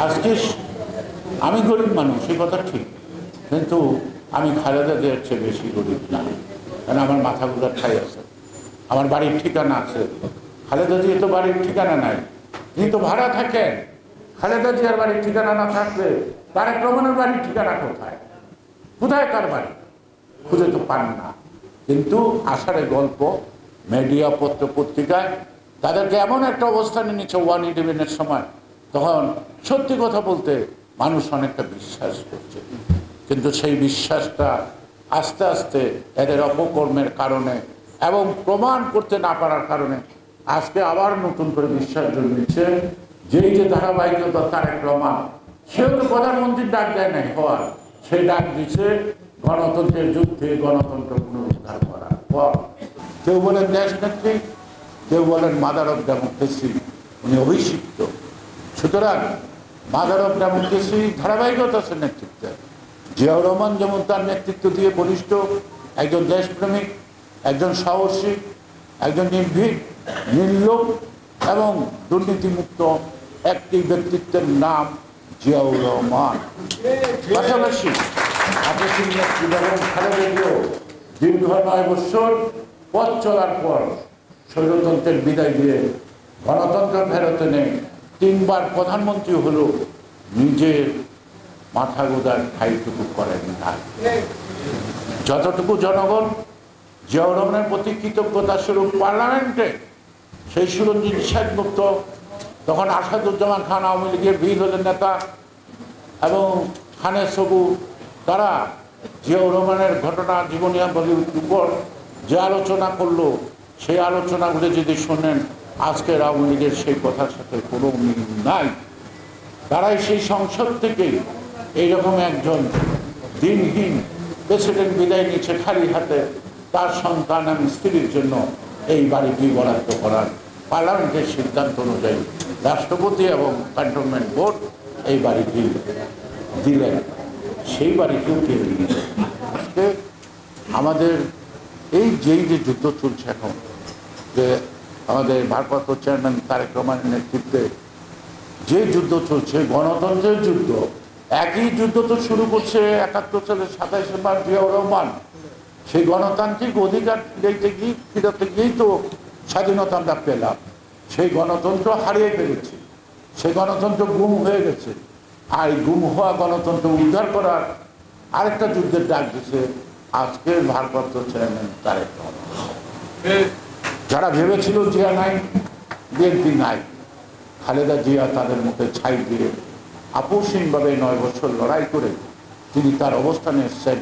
আজকে আমি গরিব মানুষ, সে কথা ঠিক, কিন্তু আমি খালেদা জিয়ার চেয়ে বেশি গরিব না, কারণ আমার মাথা গোজার ঠাই আছে, আমার বাড়ির ঠিকানা আছে। খালেদা জিয়া তো বাড়ির ঠিকানা নাই, তিনি তো ভাড়া থাকেন। খালেদা জিয়ার বাড়ির ঠিকানা না থাকলে তারেক রহমানের বাড়ির ঠিকানা কোথায়? কোথায় তার বাড়ি? খুঁজে তো পান না। কিন্তু আষাঢ়ে গল্প মিডিয়া পত্র পত্রিকায় তাদেরকে এমন একটা অবস্থানে নিচ্ছে 111-এর সময়, তখন সত্যি কথা বলতে মানুষ অনেকটা বিশ্বাস করছে। কিন্তু সেই বিশ্বাসটা আস্তে আস্তে এদের অপকর্মের কারণে এবং প্রমাণ করতে না পারার কারণে আজকে আবার নতুন করে বিশ্বাস জন্মেছে। যেই যে ধারাবাহিকতা তারেক রহমান, সেও তো প্রধানমন্ত্রীর ডাক দেয় নাই হওয়ার, সেই ডাক দিচ্ছে গণতন্ত্রের যুদ্ধে গণতন্ত্র পুনরুদ্ধার করার পর। কেউ বলেন দেশ নেত্রী, কেউ বলেন মাদার অফ ডেমোক্রেসি, উনি অভিষিক্ত। সুতরাং মাদার অফ ডেমোক্রেসি ধারাবাহিকতা আছে নেতৃত্বে। জিয়াউর রহমান যেমন তার নেতৃত্ব দিয়ে বলিষ্ঠ একজন দেশপ্রেমিক, একজন সাহসী, একজন নির্ভীক, নির্লোভ এবং দুর্নীতিমুক্ত একটি ব্যক্তিত্বের নাম জিয়াউর রহমান। পাশাপাশি আপসীর নেত্রী বেগম খালেদা জিয়াও দীর্ঘ 9 বছর পথ চলার পর স্বৈরতন্ত্রের বিদায় দিয়ে গণতন্ত্র ফেরত এনে 3 বার প্রধানমন্ত্রী হলো, নিজের মাথা গোজার ঠাইটুকু করেন না। যতটুকু জনগণ জিয়াউর রহমানের প্রতি কৃতজ্ঞতা স্বরূপ পার্লামেন্টে সেই সুরঞ্জিত শেখগুপ্ত, তখন আসাদুজ্জামান খান আওয়ামী লীগের বিরোধী নেতা, এবং খানের সবু, তারা জিয়াউর রহমানের ঘটনা জীবনীর উপর যে আলোচনা করলো, সেই আলোচনাগুলো যদি শোনেন আজকের আওয়ামী লীগের সেই কথার সাথে কোনো মিল নাই। তারাই সেই সংসদ থেকেই এইরকম একজন দিনহীন প্রেসিডেন্ট বিদায় নিচ্ছে খালি হাতে, তার সন্তান এবং স্ত্রীর জন্য এই বাড়িটি বরাদ্দ করার পার্লামেন্টের সিদ্ধান্ত অনুযায়ী রাষ্ট্রপতি এবং ক্যান্টনমেন্ট বোর্ড এই বাড়িটি দিলেন। সেই বাড়িটিও কেড়ে নিল। আজকে আমাদের এই যেই যে যুদ্ধ চলছে এখন, যে আমাদের ভারপ্রাপ্ত চেয়ারম্যান তারেক রহমানের নেতৃত্বে যে যুদ্ধ চলছে, গণতন্ত্রের যুদ্ধ, একই যুদ্ধ তো শুরু করছে 71 সালের 27শে মার্চ জিয়াউর রহমান। সেই গণতান্ত্রিক অধিকার ফিরাতে গিয়েই তো স্বাধীনতা আমরা পেলাম। সেই গণতন্ত্র হারিয়ে ফেলেছি, সেই গণতন্ত্র গুম হয়ে গেছে। আর এই গুম হওয়া গণতন্ত্র উদ্ধার করার আরেকটা যুদ্ধের ডাক দিচ্ছে আজকের ভারপ্রাপ্ত চেয়ারম্যান তারেক রহমান। যারা ভেবেছিল জিয়া নাই, বিএনপি নাই, খালেদা জিয়া তাদের মুখে ছাই দিয়ে আপসহীনভাবে 9 বছর লড়াই করে তিনি তার অবস্থানে এসেছেন।